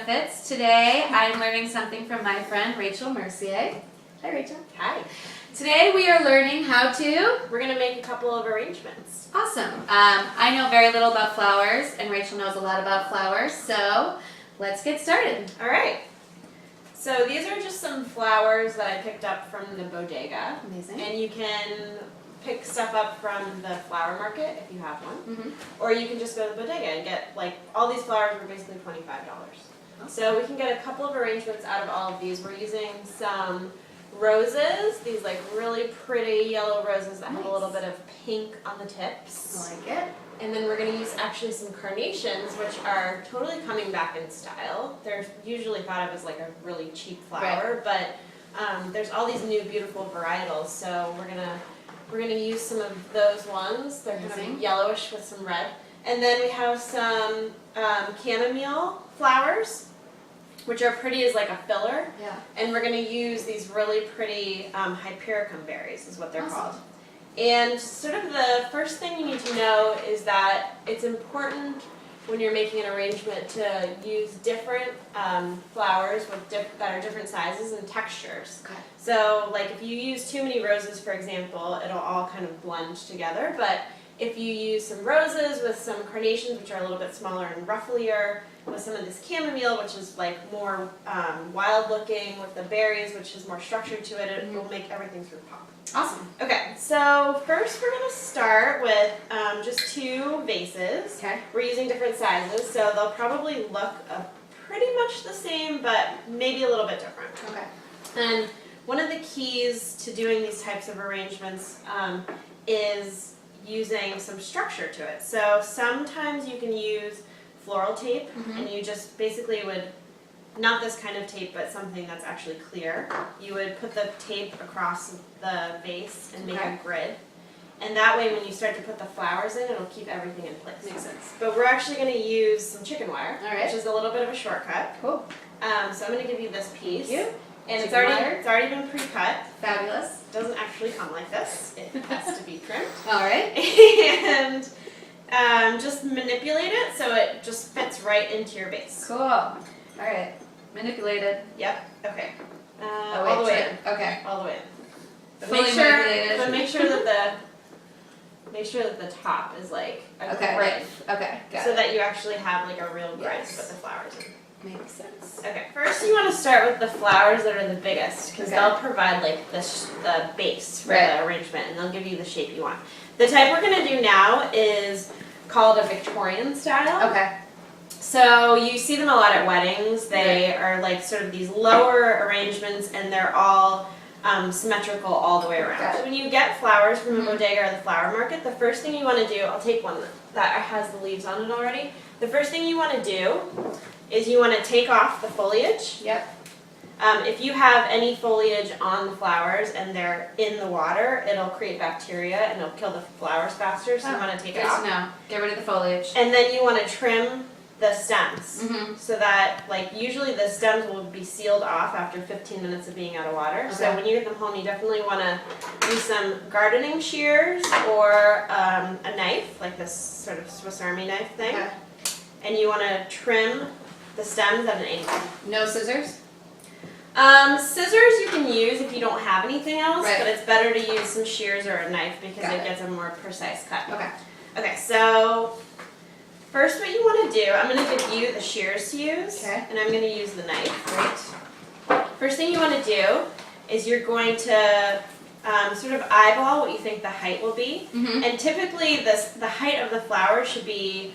benefits. Today I'm learning something from my friend Rachel Mercier. Hi Rachel. Hi. Today we are learning how to... We're going to make a couple of arrangements. Awesome. I know very little about flowers and Rachel knows a lot about flowers, so let's get started. Alright. So these are just some flowers that I picked up from the bodega. Amazing. And you can pick stuff up from the flower market if you have one. Mm-hmm. Or you can just go to the bodega and get, like, all these flowers are basically $25. Awesome. So we can get a couple of arrangements out of all of these. We're using some roses, these like really pretty yellow roses that have a little bit of pink on the tips. I like it. And then we're going to use actually some carnations, which are totally coming back in style. They're usually thought of as like a really cheap flower, but there's all these new beautiful varietals. So we're gonna use some of those ones. They're kind of yellowish with some red. And then we have some chamomile flowers, which are pretty as like a filler. Yeah. And we're going to use these really pretty hypericum berries is what they're Awesome. called. And sort of the first thing you need to know is that it's important when you're making an arrangement to use different flowers with that are different sizes and textures. Okay. So like if you use too many roses, for example, it'll all kind of blend together. But if you use some roses with some carnations, which are a little bit smaller and rufflier, with some of this chamomile, which is like more wild looking, with the berries, which is more structured to it, it will make everything sort of pop. Awesome. Okay, so first we're going to start with just two vases. Okay. We're using different sizes, so they'll probably look pretty much the same, but maybe a little bit different. Okay. And one of the keys to doing these types of arrangements is using some structure to it. So sometimes you can use floral tape, and you just basically would, not this kind of tape, but something that's actually clear. You would put the tape across the vase and make a grid. And that way when you start to put the flowers in, it'll keep everything in place. Makes sense. But we're actually going to use some chicken wire, Alright. which is a little bit of a shortcut. Cool. So I'm going to give you this piece. Thank you. And it's Chicken wire. already been pre-cut. Fabulous. It doesn't actually come like this. It has to be trimmed. All right. And just manipulate it so it just fits right into your vase. Cool. All right. Manipulated. Yep. Okay. Oh, wait, all the way in. Okay. All the way in. But Fully manipulated. But make sure that the top is like a Okay. grid, Right. Okay. Got so it. that you actually have like a real grid Yes. to put the flowers in. Makes sense. Okay. First, you want to start with the flowers that are the biggest because Okay. they'll provide like the base for Right. the arrangement, and they'll give you the shape you want. The type we're going to do now is called a Victorian style. Okay. So you see them a lot at weddings. They are like sort of these lower arrangements, and they're all symmetrical all the way around. Got it. So when you get flowers from a bodega or the flower market, the first thing you want to do, I'll take one that has the leaves on it already. The first thing you want to do is you want to take off the foliage. Yep. If you have any foliage on the flowers and they're in the water, it'll create bacteria and it'll kill the flowers faster, so you want to take it Good off. to know. Get rid of the foliage. And then you want to trim the stems. Mm-hmm. So that, like, usually the stems will be sealed off after 15 minutes of being out of water. So Okay. when you get them home, you definitely want to use some gardening shears or a knife, like this sort of Swiss Army knife thing. Okay. And you want to trim the stems at an angle. No scissors? Scissors you can use if you don't have anything else, Right. but it's better to use some shears or a knife because Got it it. gets a more precise cut. Okay. Okay, so first what you want to do, I'm going to give you the shears to use, Okay. and I'm going to use the knife. Great. First thing you want to do is you're going to sort of eyeball what you think the height will be. Mm-hmm. And typically the height of the flower should be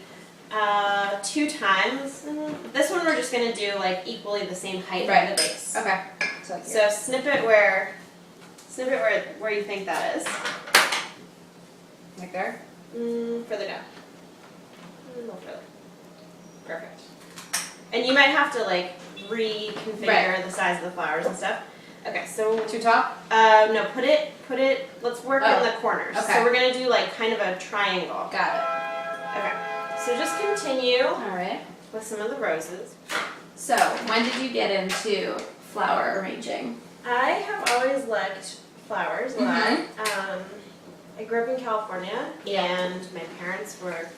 2 times. This one we're just going to do like equally the same height Right. of the base. Okay. So, like So snip it where you think that is. right there? Further down. A little further. Perfect. And you might have to like reconfigure the size of the flowers and stuff. Okay, so Too tall? no, put it. Let's work in the corners. Okay. So we're gonna do like kind of a triangle. Got Okay. So just continue it. All right. with some of the roses. So, when did you get into flower arranging? I have always liked flowers a lot. I grew up in California, Yeah. and my parents were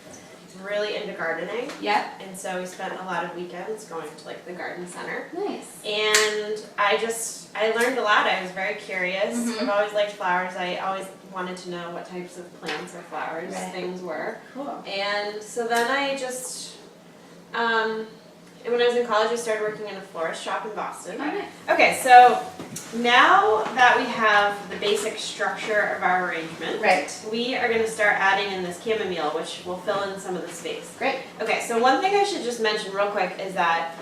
really into gardening. Yep. And so we spent a lot of weekends going to like the garden center. Nice. And I learned a lot. I was very curious. Mhm. I've always liked flowers. I always wanted to know what types of plants or flowers Right. things were. Cool. And so then I just, when I was in college, I started working in a florist shop in Boston. Oh, nice. Okay, so now that we have the basic structure of our arrangement, Right. we are going to start adding in this chamomile, which will fill in some of the space. Great. Okay, so one thing I should just mention real quick is that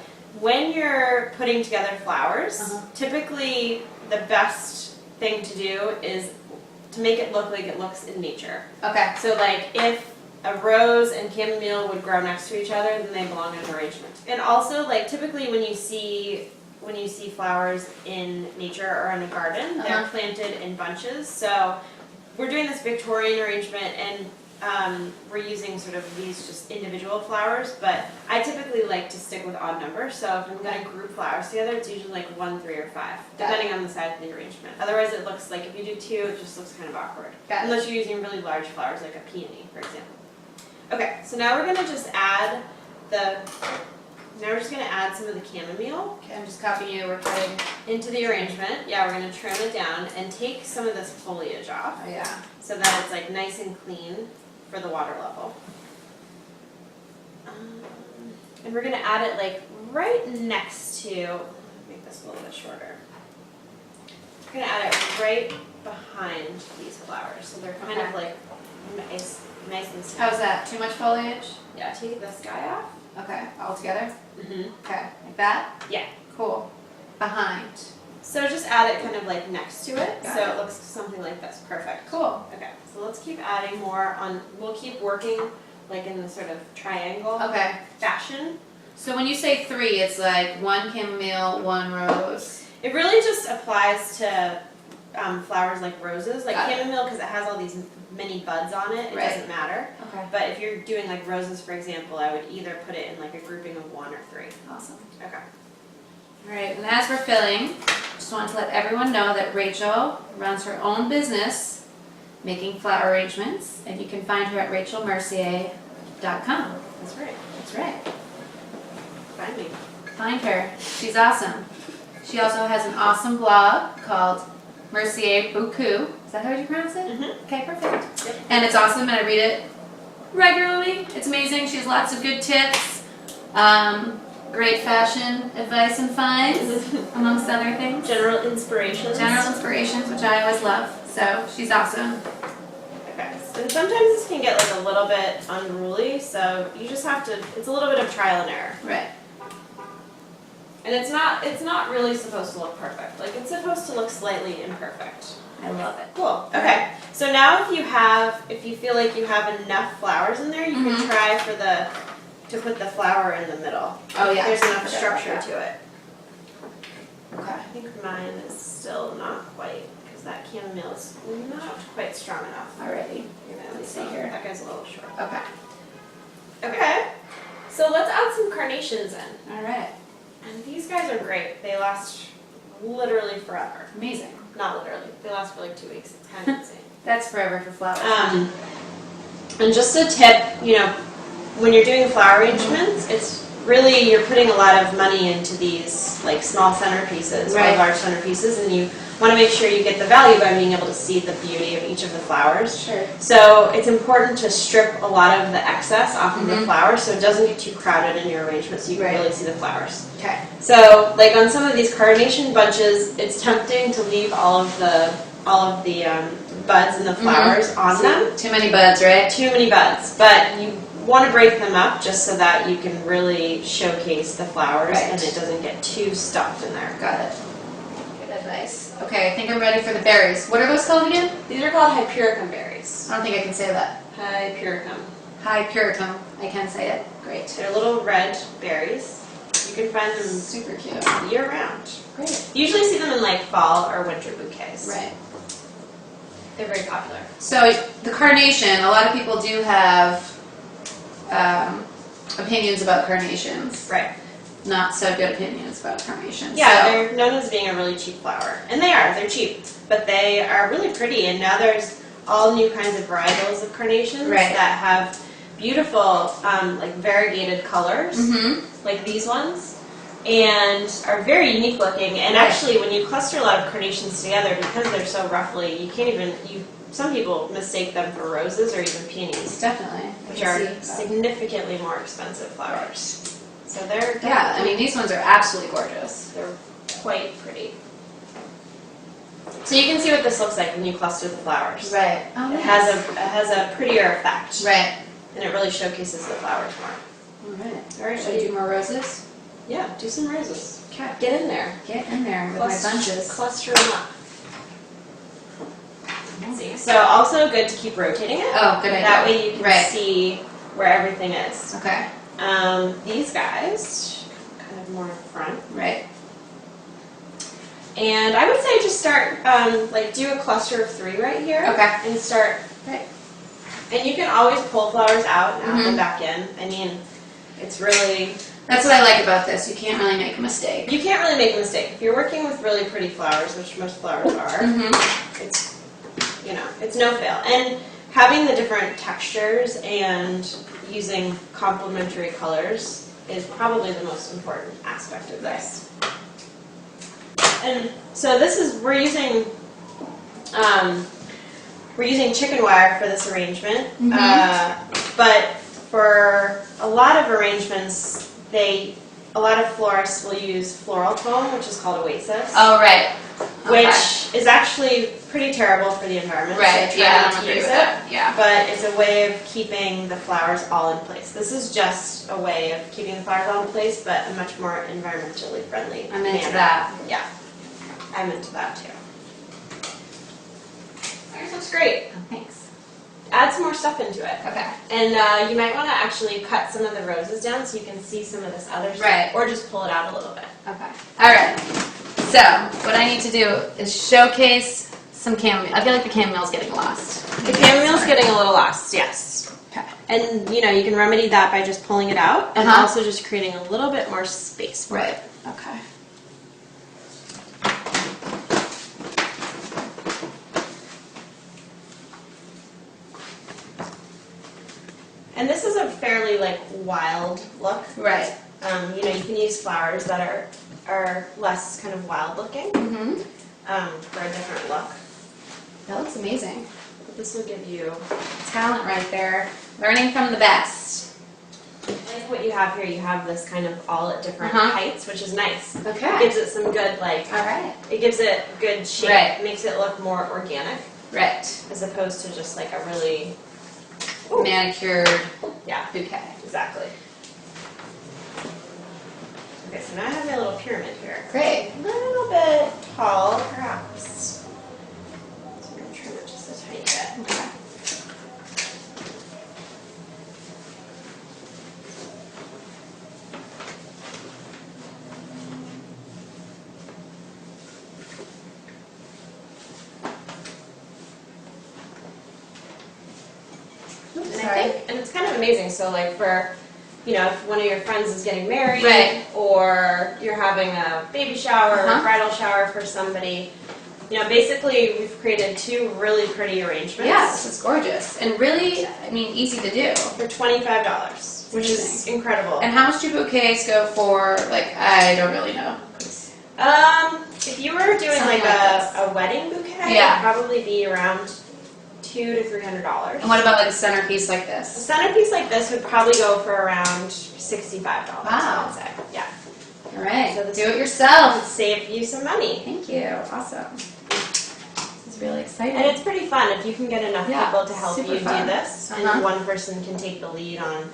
when you're putting together flowers, typically the best thing to do is to make it look like it looks in nature. Okay. So like if a rose and chamomile would grow next to each other, then they belong in an arrangement. And also like typically when you see flowers in nature or in a garden, they're planted in bunches. So we're doing this Victorian arrangement and we're using sort of these just individual flowers, but I typically like to stick with odd numbers. So if I'm going to group flowers together, it's usually like 1, 3, or 5, depending on the size of the arrangement. Otherwise it looks like if you do 2, it just looks kind of awkward. Unless you're using really large flowers like a peony, for example. Okay, so now we're going to just add some of the chamomile. Okay, I'm just copying you. We're putting. Into the arrangement. Yeah, we're going to trim it down and take some of this foliage off. Oh yeah. So that it's like nice and clean for the water level. And we're going to add it like right next to, make this a little bit shorter. We're going to add it right behind these flowers. So they're kind of like nice and smooth. How's that? Too much foliage? Yeah, take this guy off. Okay. All together? Mm-hmm. Okay. Like that? Yeah. Cool. Behind. So just add it kind of like next to it. Got so it. it looks something like this. Perfect. Cool. Okay, so let's keep adding more on, we'll keep working like in the sort of triangle Okay. fashion. So when you say 3, it's like 1 chamomile, 1 rose. It really just applies to flowers like roses, like Got it. chamomile because it has all these mini buds on it, it Right. doesn't matter. Okay. But if you're doing like roses, for example, I would either put it in like a grouping of 1 or 3. Awesome. Okay. All right, and as we're filling, just wanted to let everyone know that Rachel runs her own business making flower arrangements, and you can find her at rachelmercier.com. That's right. That's right. Find me. Find her. She's awesome. She also has an awesome blog called Mercier Beaucoup. Is that how you pronounce it? Mm-hmm. Okay, perfect. Yep. And it's awesome, and I read it regularly. It's amazing. She has lots of good tips, great fashion advice and finds, amongst other things. General inspirations. General inspirations, which I always love. So she's awesome. Okay, and sometimes this can get like a little bit unruly, so you just have to, it's a little bit of trial and error. Right. And it's not really supposed to look perfect. Like it's supposed to look slightly imperfect. I love it. Cool. Okay. So now if you feel like you have enough flowers in there, you can try to put the flower in the middle. Oh yeah. There's enough Forgot about structure that. to it. Okay. I think mine is still not quite, because that chamomile is not quite strong enough. Alrighty. Let's see here. That guy's a little short. Okay. Okay. So let's add some carnations in. All right. And these guys are great. They last literally forever. Amazing. Not literally. They last for like 2 weeks. It's kind of insane. That's forever for flowers. And just a tip, when you're doing flower arrangements, it's really, you're putting a lot of money into these like small centerpieces Right. or large centerpieces, and you want to make sure you get the value by being able to see the beauty of each of the flowers. Sure. So it's important to strip a lot of the excess off of the Mhm. flowers so it doesn't get too crowded in your arrangement so you can Right. really see the flowers. Okay. So like on some of these carnation bunches, it's tempting to leave all of the buds and the flowers on them. Too many buds, right? Too many buds, but you want to break them up just so that you can really showcase the flowers Right. and it doesn't get too stuffed in there. Got it. Good advice. Okay, I think I'm ready for the berries. What are those called again? These are called hypericum berries. I don't think I can say that. Hypericum. Hypericum. I can say it. Great. They're little red berries. You can find them Super cute. year round. Great. You usually see them in like fall or winter bouquets. Right. They're very popular. So the carnation, a lot of people do have opinions about carnations. Right. Not so good opinions about carnations. Yeah, So, they're known as being a really cheap flower. And they are. They're cheap. But they are really pretty. And now there's all new kinds of varietals of carnations Right. that have beautiful, like variegated colors, like these ones, and are very unique looking. And actually, when you cluster a lot of carnations together, because they're so roughly, you can't even, some people mistake them for roses or even peonies. Definitely. Which are significantly more expensive flowers. So they're yeah, I mean these ones are absolutely gorgeous. They're quite pretty. So you can see what this looks like when you cluster the flowers. Right. Oh, it has a prettier effect. Right. And it really showcases the flowers more. All right. All right. Should I do more roses? Yeah, do some roses. Okay. Get in there. Get in there with my bunches. Cluster them up. See. So also good to keep rotating it. Oh, good idea. That way you can see where everything is. Okay. These guys, kind of more in front. Right. And I would say just start, like do a cluster of 3 right here. Okay. And start. Right. And you can always pull flowers out and add them back in. I mean, it's really... That's what I like about this. You can't really make a mistake. You can't really make a mistake. If you're working with really pretty flowers, which most flowers are, it's, you know, it's no fail. And having the different textures and using complementary colors is probably the most important aspect of this. And so this is, we're using chicken wire for this arrangement, but for a lot of arrangements, a lot of florists will use floral foam, which is called oasis. Oh, right. Okay. Which is actually pretty terrible for the environment. Right, So yeah, try I not don't to agree use with that. Yeah. But it's a way of keeping the flowers all in place. This is just a way of keeping the flowers all in place, but a much more environmentally friendly I'm into manner. that. Yeah, I'm into that too. This looks great. Oh, thanks. Add some more stuff into it. Okay. And you might want to actually cut some of the roses down so you can see some of this other stuff. Right. Or just pull it out a little bit. Okay. All right. So what I need to do is showcase some chamomile. I feel like the chamomile's getting lost. The chamomile's getting a little lost, yes. Okay. And you know, you can remedy that by just pulling it out and also just creating a little bit more space for it. Okay. And this is a fairly like wild look. Right. You know, you can use flowers that are less kind of wild looking for a different look. That looks amazing. But this will give you Talent right there. Learning from the best. like what you have here. You have this kind of all at different heights, which is nice. Okay. It gives it some good like. All right. It gives it good shape. Right. Makes it look more organic. Right. As opposed to just like a really manicured bouquet. Exactly. Okay, so now I have my little pyramid here. Great. A little bit tall, perhaps. So I'm going to trim it just a tiny bit. Okay. And it's kind of amazing. So like for, you know, if one of your friends is getting married, or you're having a baby shower or a bridal shower for somebody, you know, basically we've created 2 really pretty arrangements. Yeah, this is gorgeous and really, I mean, easy to do. For $25, which is incredible. And how much do bouquets go for? Like, I don't really know. If you were doing like a wedding bouquet, it'd probably be around $200 to $300. And what about like a centerpiece like this? A centerpiece like this would probably go for around $65. Wow. I would say. Yeah. All right. So do it yourself. Save you some money. Thank you. Awesome. This is really exciting. And it's pretty fun if you can get enough people to help you do fun. this, and one person can take the lead on.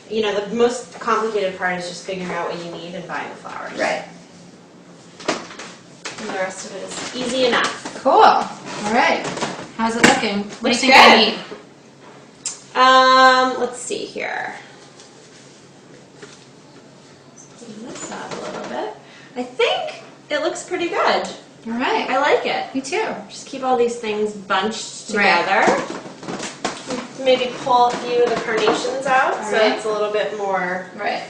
You know, the most complicated part is just figuring out what you need and buying the flowers. Right. And the rest of it is easy enough. Cool. All right. How's it looking? What do you think good. I need? Let's see here. Let's clean this up a little bit. I think it looks pretty good. All right. I like it. Me too. Just keep all these things bunched together. Maybe pull a few of the carnations out so it's a little bit more. Right.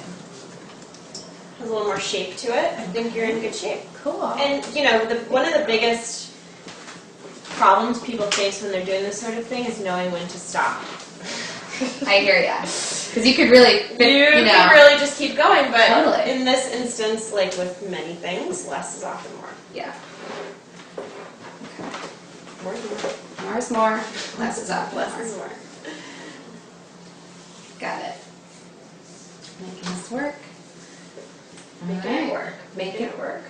Has a little more shape to it. I think you're in good shape. Cool. And you know, one of the biggest problems people face when they're doing this sort of thing is knowing when to stop. I hear ya. Because you could really fit, You you know. can really just keep going, but Totally. in this instance, like with many things, less is often more. Yeah. More is more. More is more, less is often Less more. is more. Got it. Making this work. Making it work. Make it work.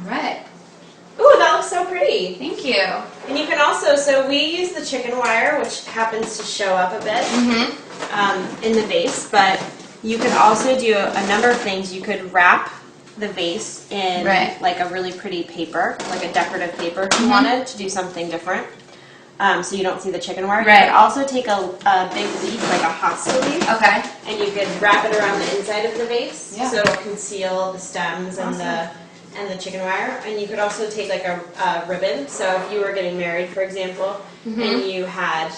Alright. Ooh, that looks so pretty. Thank you. And you can also, so we use the chicken wire, which happens to show up a bit in the vase, but you could also do a number of things. You could wrap the vase in like a really pretty paper, like a decorative paper if you wanted to do something different. So you don't see the chicken wire. You could also take a big leaf, like a hosta leaf, and you could wrap it around the inside of the vase, so it'll conceal the stems and the chicken wire. And you could also take like a ribbon. So if you were getting married, for example, and you had,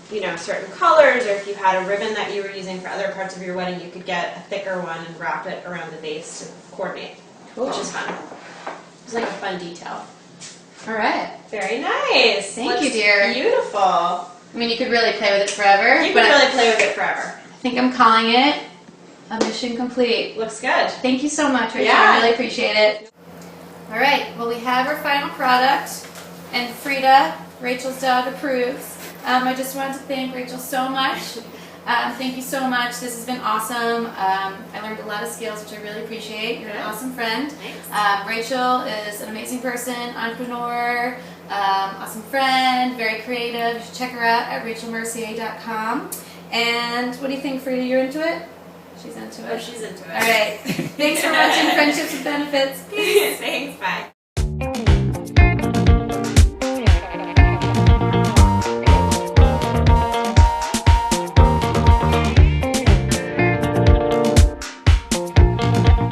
you know, certain colors, or if you had a ribbon that you were using for other parts of your wedding, you could get a thicker one and wrap it around the vase to coordinate, which is fun. It's like a fun detail. All right. Very nice. Thank you, dear. Beautiful. I mean, you could really play with it forever. You can really play with it forever. I think I'm calling it a mission complete. Looks good. Thank you so much, Rachel. Yeah. I really appreciate it. All right. Well, we have our final product, and Frida, Rachel's dog, approves. I just wanted to thank Rachel so much. Thank you so much. This has been awesome. I learned a lot of skills, which I really appreciate. You're an awesome friend. Rachel is an amazing person, entrepreneur, awesome friend, very creative. You should check her out at rachelmercier.com. And what do you think, Frida? You're into it? She's into it. Oh, she's into it. All right. Thanks for watching Friendships with Benefits. Peace. Thanks. Bye.